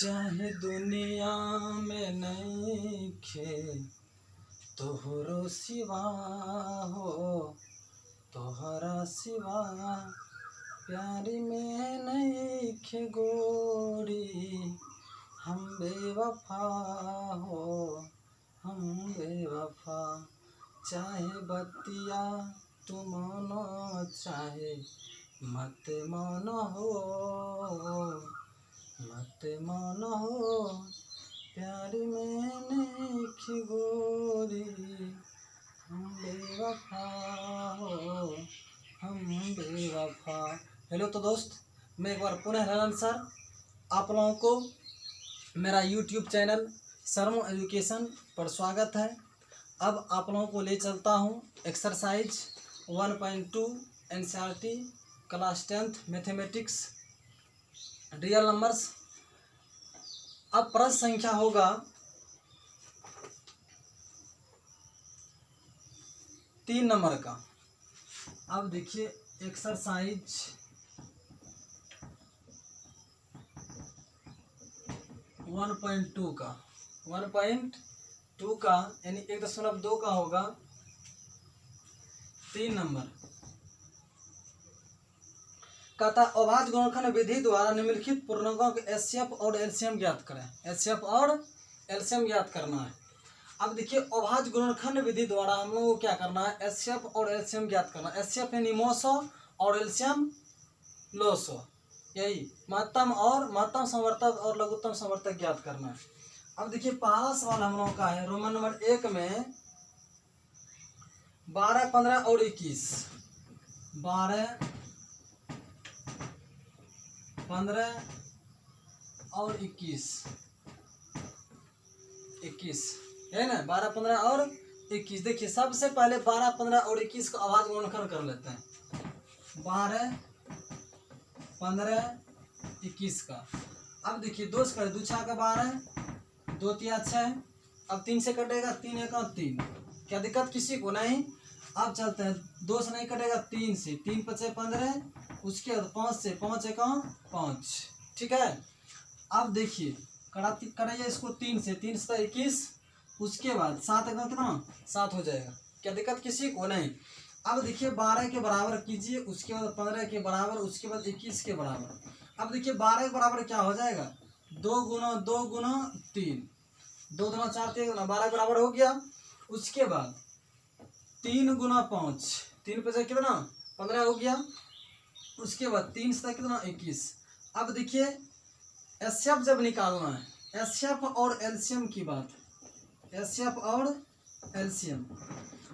चाहे दुनिया में नइखे तोहरो सिवा हो, तोहरा सिवा प्यारी में नइखे गोरी, हम बेवफा हो, हम बेवफा। चाहे बतिया तू मानो चाहे मत मानो हो, मत मानो हो, प्यारी में नइखे गोरी, हम बेवफा हो, हम बेवफा। हेलो तो दोस्त, मैं एक बार पुनः रनन सर आप लोगों को मेरा यूट्यूब चैनल शर्मा एजुकेशन पर स्वागत है। अब आप लोगों को ले चलता हूँ exercise 1.2 NCERT class 10th mathematics real numbers. अब प्रश्न संख्या होगा 3 नंबर का। अब देखिए एक्सरसाइज 1.2 का 1.2 का यानी 1.2 का होगा 3 नंबर। कहता अभाज्य गुणनखंड विधि द्वारा निम्नलिखित पूर्णांकों के एचसीएफ और एलसीएम ज्ञात करें। एचसीएफ और एलसीएम ज्ञात करना है। अब देखिए अभाज्य गुणनखंड विधि द्वारा हम लोगों को क्या करना है, एचसीएफ और एलसीएम ज्ञात करना है। एचसीएफ यानी मोसो और एलसीएम लोसो, यही महत्तम संवर्तक और लघुत्तम संवर्तक ज्ञात करना है। अब देखिए पहला सवाल हम लोगों का है रोमन नंबर 1 में 12, 15 और 21। 12, 15 और 21 है ना, 12, 15 और 21। देखिए सबसे पहले 12, 15 और 21 का अभाज्य गुणनखंड कर लेते हैं। 12, 15, 21 का। अब देखिए 2 से करें, 2 छः का 12, 2 तिया 6। अब 3 से कटेगा, 3 एका 3। क्या दिक्कत किसी को नहीं। अब चलते हैं 2 से नहीं कटेगा, 3 से, 3 पचे 15, उसके बाद 5 से, 5 एका 5। ठीक है। अब देखिए कराइए इसको 3 से 21। उसके बाद 7 एका कितना 7 हो जाएगा। क्या दिक्कत किसी को नहीं। अब देखिए 12 के बराबर कीजिए, उसके बाद 15 के बराबर, उसके बाद 21 के बराबर। अब देखिए 12 के बराबर क्या हो जाएगा, 2 गुना 2 गुना 3, 2 गुना 4 3 गुना 12 के बराबर हो गया। उसके बाद 3 गुना 5, 3 पे से कितना 15 हो गया। उसके बाद 3 से कितना 21। अब देखिए एचसीएफ जब निकालना है, एचसीएफ और एलसीएम की बात, एचसीएफ और एलसीएम।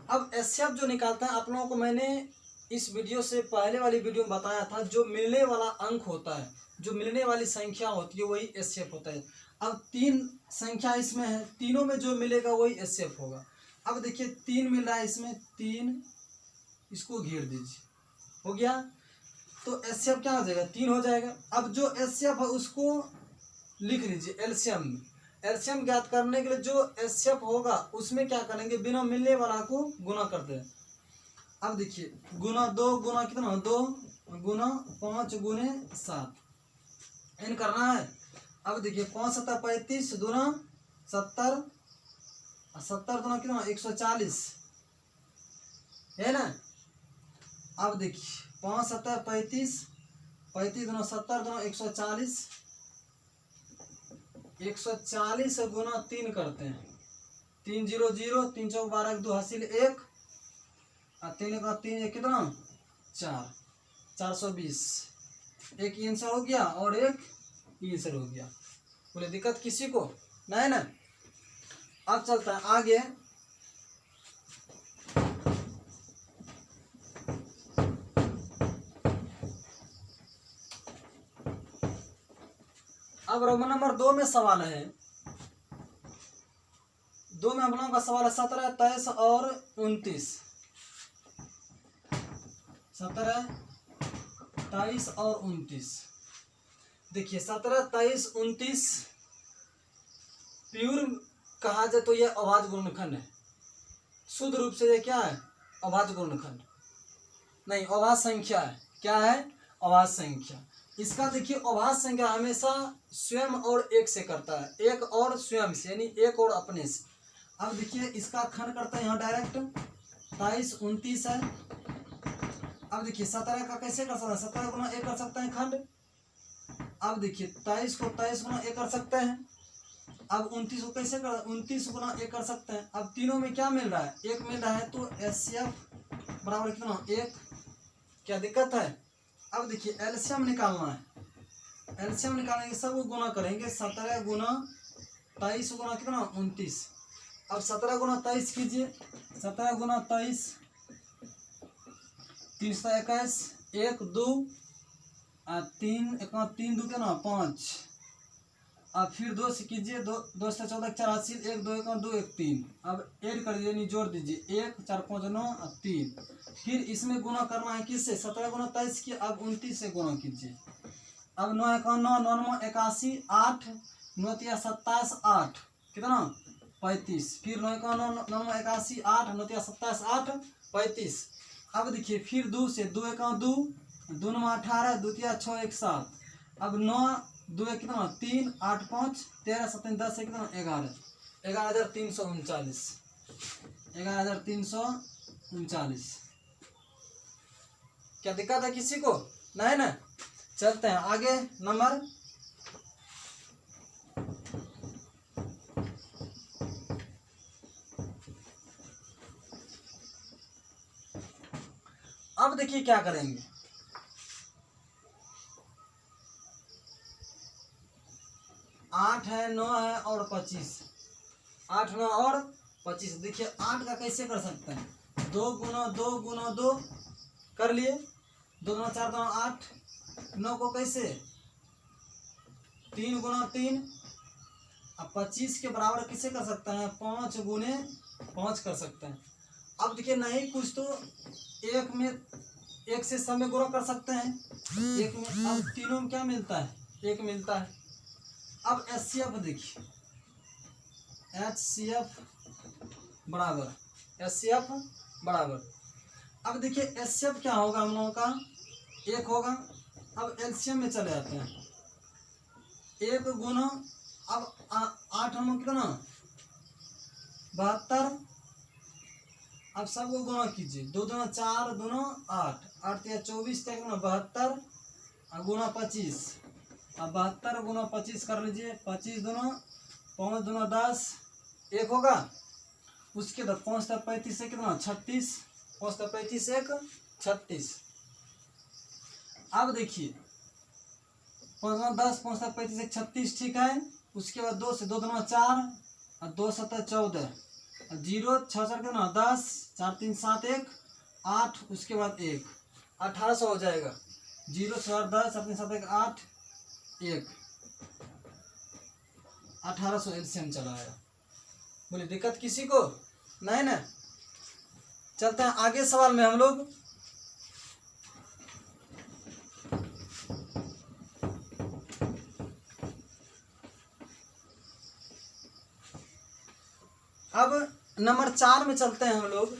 अब एचसीएफ जो निकालता है आप लोगों को मैंने इस वीडियो से पहले वाली वीडियो में बताया था, जो मिलने वाला अंक होता है, जो मिलने वाली संख्या होती है वही एचसीएफ होता है। अब 3 संख्या इसमें है, तीनों में जो मिलेगा वही एचसीएफ होगा। अब देखिए 3 मिल रहा है इसमें, 3 इसको घेर दीजिए, हो गया। तो एचसीएफ क्या हो जाएगा 3 हो जाएगा। अब जो एचसीएफ है उसको लिख लीजिए एलसीएम में। एलसीएम ज्ञात करने के लिए जो एचसीएफ होगा उसमें क्या करेंगे, बिना मिलने वाला को गुना करते हैं। अब देखिए गुना 2 गुना कितना 2 गुना 5 गुने 7 इन करना है। अब देखिए 5 7 35 दूना 70, 70 दूना कितना 140 है ना। अब देखिए 5 7 35, 35 दूना 70 दूना 140, 140 गुना 3 करते हैं, 3 0 0, 3 चौक 12 2 हासिल 1 और 3 का 3 कितना 4, 420। एक आंसर हो गया और एक आंसर हो गया। बोले दिक्कत किसी को नहीं ना। अब चलता है आगे। अब रोमन नंबर 2 में सवाल है, 2 में हम लोगों का सवाल है 17, 23 और 29। 17, 23 और 29। देखिए 17, 23, 29 प्योर कहा जाए तो यह अभाज्य गुणनखंड है। शुद्ध रूप से ये क्या है, अभाज्य गुणनखंड नहीं, अभाज्य संख्या है। क्या है, अभाज्य संख्या। इसका देखिए अभाज्य संख्या हमेशा स्वयं और एक से करता है, एक और स्वयं से, यानी एक और अपने से। अब देखिए इसका खंड करता है यहाँ डायरेक्ट 23 29 है। अब देखिए 17 का कैसे कर सकते हैं, 17 गुना 1 कर सकते हैं खंड। अब देखिए 23 को 23 गुना 1 कर सकते हैं। अब 29 को कैसे कर, 29 गुना 1 कर सकते हैं। अब तीनों में क्या मिल रहा है, 1 मिल रहा है, तो HCF बराबर कितना 1। क्या दिक्कत है। अब देखिए एलसीएम निकालना है, एलसीएम निकालने के सब गुना करेंगे, 17 गुना 23 गुना कितना 29। अब 17 गुना 23 कीजिए, 17 गुना 23 321, 1 2 3 3 2 कितना 5। अब फिर 2 से कीजिए, 2 से 14 4 हासिल, 1 2 1 2 1 3। अब ऐड कर दीजिए, यानी जोड़ दीजिए, 1 4 5 9 3। फिर इसमें गुना करना है किससे, 17 गुना 23 की। अब 29 से गुना कीजिए। अब 9 1 9 9 81, 8 9 3 27 8 कितना 35। फिर 9 1 9 9 81, 8 9 3 27 8 35। अब देखिए फिर 2 से, 2 1 2 2 9 18 2 3 6 1 7। अब 9 2 1 कितना 3 8 5 13 17 10 कितना 11 11,339, 11,339। क्या दिक्कत है किसी को, नहीं ना। चलते हैं आगे नंबर। अब देखिए क्या करेंगे, 8 है 9 है और 25, 8 9 और 25। देखिए 8 का कैसे कर सकते हैं, 2 गुना 2 गुना 2 कर लिए, 2 गुना 4 गुना 8। 9 को कैसे 3 गुना 3। अब 25 के बराबर किसे कर सकते हैं, 5 गुने 5 कर सकते हैं। अब देखिए नहीं कुछ तो एक में, एक से सब में गुणा कर सकते हैं, एक में। अब तीनों में क्या मिलता है, एक मिलता है। अब HCF देखिए, HCF बराबर, HCF बराबर। अब देखिए HCF क्या होगा हम लोगों का, 1 होगा। अब एलसीएम में चले जाते हैं, 1 गुना, अब 8 हम कितना 72। अब सबको गुना कीजिए, 2 2 4 2 8 8 3 24 कितना 72 गुना 25। अब 72 गुना 25 कर लीजिए, 25 दूना 5 दूना 10 1 होगा। उसके बाद 5 35 से कितना 36, 5 35 1 36। अब देखिए 5 10 5 35 1 36 ठीक है। उसके बाद 2 से 2 दूना 4 और 2 7 14 0 6 4 कितना 10 4 3 7 1 8। उसके बाद 1 1800 हो जाएगा, 0 4 10 4 3 7 1 8 1 1800 एलसीएम चला आया। बोले दिक्कत किसी को नहीं ना। चलते हैं आगे सवाल में हम लोग। अब नंबर 4 में चलते हैं हम लोग।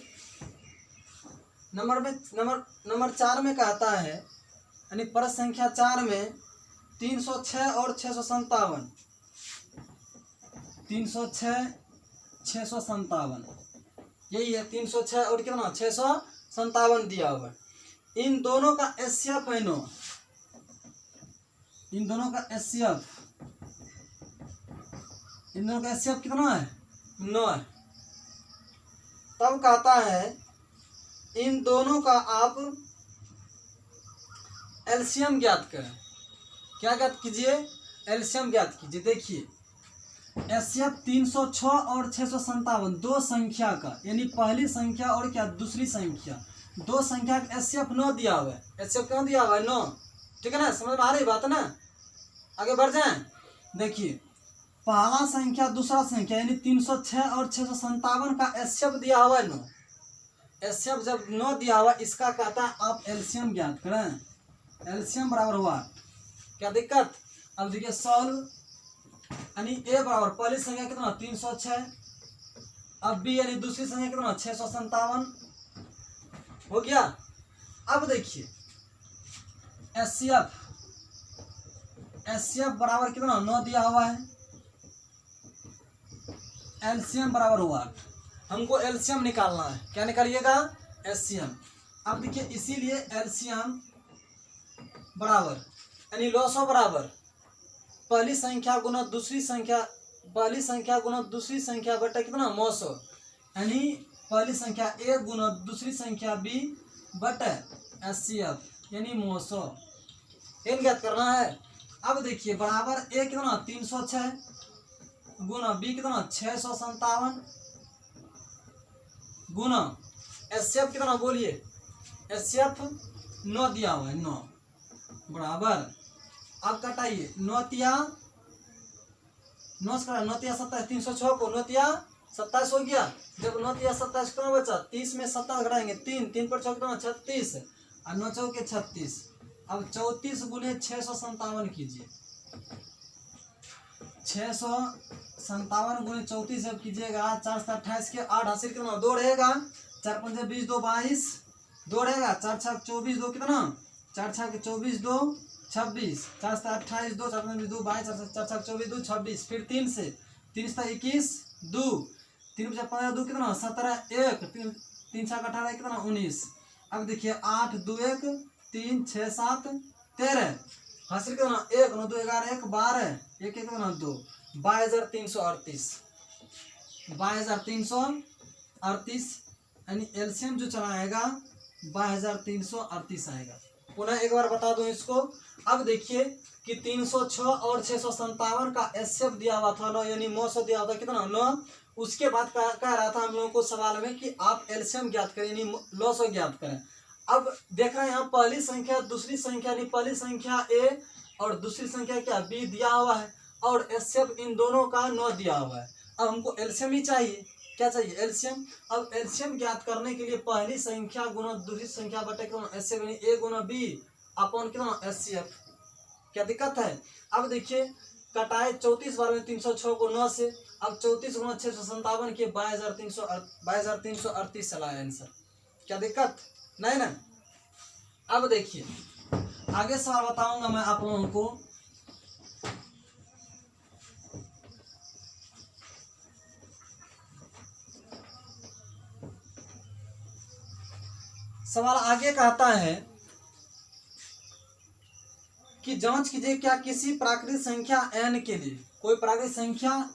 नंबर 4 में कहता है, यानी प्रश्न संख्या 4 में 306 और 657, 306 657 यही है। 306 और कितना 657 दिया हुआ है। इन दोनों का HCF है 9, इन दोनों का HCF, इन दोनों का HCF कितना है 9 है। तब कहता है इन दोनों का आप एलसीएम ज्ञात करें। क्या ज्ञात कीजिए, एलसीएम ज्ञात कीजिए। देखिए HCF 306 और 657 दो संख्या का, यानी पहली संख्या और क्या दूसरी संख्या, दो संख्या का HCF 9 दिया हुआ है। HCF क्यों दिया हुआ है 9, ठीक है ना, समझ में आ रही बात ना। आगे बढ़ जाएं। देखिए पहला संख्या दूसरा संख्या, यानी 306 और 657 का HCF दिया हुआ है 9। HCF जब 9 दिया हुआ, इसका कहता है आप एलसीएम ज्ञात करें। एलसीएम बराबर हुआ क्या दिक्कत। अब देखिए सॉल्व, यानी ए बराबर पहली संख्या कितना 306, अब बी यानी दूसरी संख्या कितना 657 हो गया। अब देखिए HCF एचसीएफ बराबर कितना 9 दिया हुआ है, एलसीएम बराबर हुआ 8। हमको एलसीएम निकालना है, क्या निकालिएगा, एलसीएम। अब देखिए इसीलिए एलसीएम बराबर यानी लॉसो बराबर पहली संख्या गुना दूसरी संख्या, पहली संख्या गुना दूसरी संख्या बटा कितना 900, यानी पहली संख्या ए गुना दूसरी संख्या बी बटा एचसीएफ यानी 900, इन ज्ञात करना है। अब देखिए बराबर ए कितना 306 गुना बी कितना 657 गुना एचसीएफ कितना बोलिए, एचसीएफ 9 दिया हुआ है 9 बराबर, अब कटाइए 9 तिया 9 27 306 को 9 तिया 27 हो गया। जब 9 तिया 27 कितना बचा, 30 में 27 घटाएंगे 3 3 पर 6 कितना 36 और 9 चौके 36। अब 34 गुने 657 कीजिए, 657 गुने 34 जब कीजिएगा 4 से 28 के 8 हासिल कितना 2 रहेगा, 4 पंजे 20 2 22 2 रहेगा, 4 छक 24 2 कितना 4 छक 24 2 26, 4 से 28 2 4 पंजे 2 22 4 छक 24 2 26, फिर 3 से 21 2 3 पंजे 15 2 कितना 17 1 3 छक 18 कितना 19। अब देखिए 8 2 1 3 6 7 13 हासिल कितना 1 9 2 11 1 12 1 1 कितना 2 22,338 22,338 यानी एलसीएम जो चलाएगा 22,338 आएगा। पुनः एक बार बता दूं इसको। अब देखिए कि 306 और 657 का एचसीएफ दिया हुआ था 9 यानी 900 दिया हुआ था कितना 9। उसके बाद कह रहा था हम लोगों को सवाल में कि आप एलसीएम ज्ञात करें यानी लॉसो ज्ञात करें। अब देख रहे हैं यहाँ पहली संख्या दूसरी संख्या यानी पहली संख्या ए और दूसरी संख्या क्या बी दिया हुआ है और एचसीएफ इन दोनों का 9 दिया हुआ है। अब हमको एलसीएम ही चाहिए, क्या चाहिए एलसीएम। अब एलसीएम ज्ञात करने के लिए पहली संख्या गुना दूसरी संख्या बटे कितना एचसीएफ यानी ए गुना बी अपॉन कितना एचसीएफ, क्या दिक्कत है। अब देखिए कटाए 34 बार में 306 को 9 से, अब 34 गुना 657 के 22,338 चला है आंसर, क्या दिक्कत नहीं ना। अब देखिए आगे सवाल बताऊंगा मैं आप लोगों को। सवाल आगे कहता है कि जांच कीजिए क्या किसी प्राकृतिक संख्या n के लिए कोई प्राकृतिक संख्या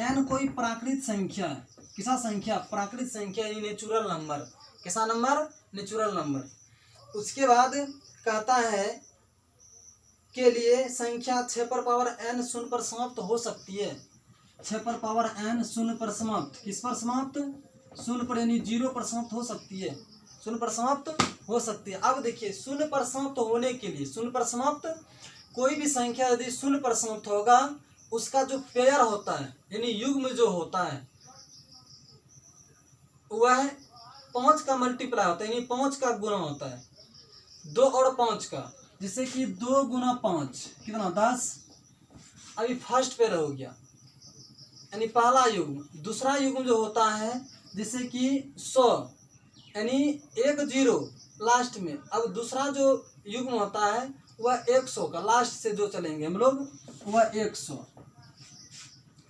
n कोई प्राकृतिक संख्या किसा संख्या प्राकृतिक संख्या यानी नेचुरल नंबर, किसा नंबर नेचुरल नंबर। उसके बाद कहता है के लिए संख्या 6 पर पावर n शून्य पर समाप्त हो सकती है। 6 पर पावर n शून्य पर समाप्त, किस पर समाप्त शून्य पर यानी 0 पर समाप्त हो सकती है, शून्य पर समाप्त हो सकती है। अब देखिए शून्य पर समाप्त होने के लिए शून्य पर समाप्त कोई भी संख्या यदि शून्य पर समाप्त होगा उसका जो पेयर होता है यानी युग्म जो होता है वह 5 का मल्टीप्लाई होता है यानी 5 का गुना होता है 2 और 5 का, जिससे कि 2 गुना 5 कितना 10। अभी फर्स्ट पेयर हो गया यानी पहला युग्म। दूसरा युग्म जो होता है जिससे कि 100 यानी 1 0 लास्ट में। अब दूसरा जो युग्म होता है वह 100 का लास्ट से जो चलेंगे हम लोग वह 100।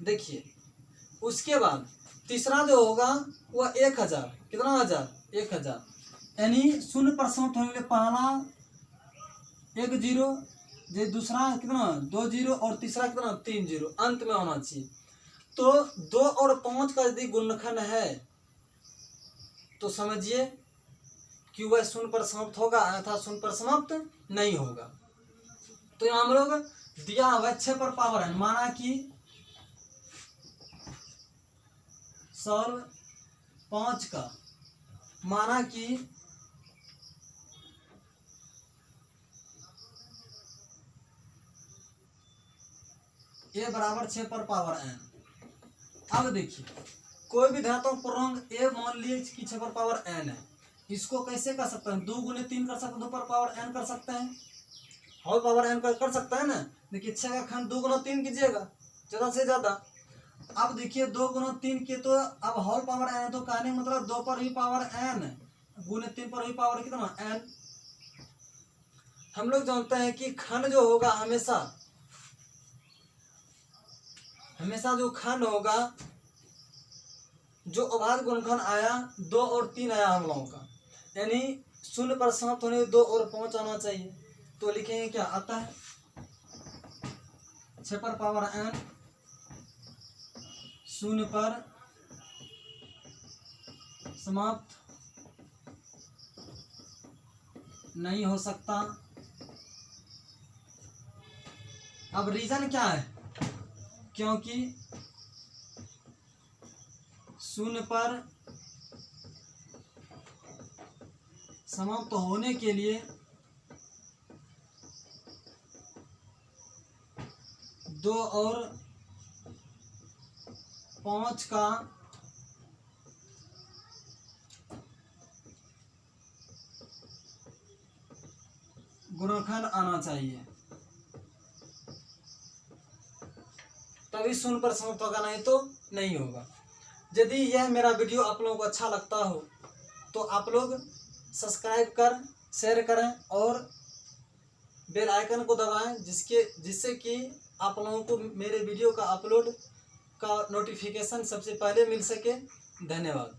देखिए उसके बाद तीसरा जो होगा वह 1000 कितना 1000 यानी शून्य पर समाप्त होने के लिए पहला 1 0 जो दूसरा कितना 2 0 और तीसरा कितना 3 0 अंत में होना चाहिए। तो 2 और 5 का यदि गुणनखंड है तो समझिए कि वह शून्य पर समाप्त होगा अन्यथा शून्य पर समाप्त नहीं होगा। तो यहाँ हम लोग दिया हुआ 6 पर पावर n माना कि सॉल्व 5 का माना कि a बराबर 6 पर पावर n। अब देखिए कोई भी धनात्मक पूर्णांक a मान लिए कि 6 पर पावर n है, इसको कैसे कर सकते हैं 2 गुने 3 कर सकते हैं 2 पर पावर n कर सकते हैं, होल पावर n कर सकते हैं ना। देखिए 6 का खंड 2 गुना 3 कीजिएगा ज़्यादा से ज़्यादा। अब देखिए 2 गुना 3 के तो अब होल पावर n है तो कहने मतलब 2 पर ही पावर n गुने 3 पर ही पावर कितना n। हम लोग जानते हैं कि खंड जो होगा हमेशा जो खंड होगा, जो अभाज्य गुणनखंड आया 2 और 3 आया हम लोगों का, यानी 0 पर समाप्त होने 2 और 5 आना चाहिए। तो लिखेंगे क्या आता है 6 पर पावर n 0 पर समाप्त नहीं हो सकता। अब रीजन क्या है, क्योंकि 0 पर समाप्त होने के लिए 2 और 5 का गुणनखंड आना चाहिए, तभी 0 पर समाप्त होगा, नहीं तो नहीं होगा। यदि यह मेरा वीडियो आप लोगों को अच्छा लगता हो तो आप लोग सब्सक्राइब कर शेयर करें और बेल आइकन को दबाएं, जिससे कि आप लोगों को मेरे वीडियो का अपलोड का नोटिफिकेशन सबसे पहले मिल सके। धन्यवाद।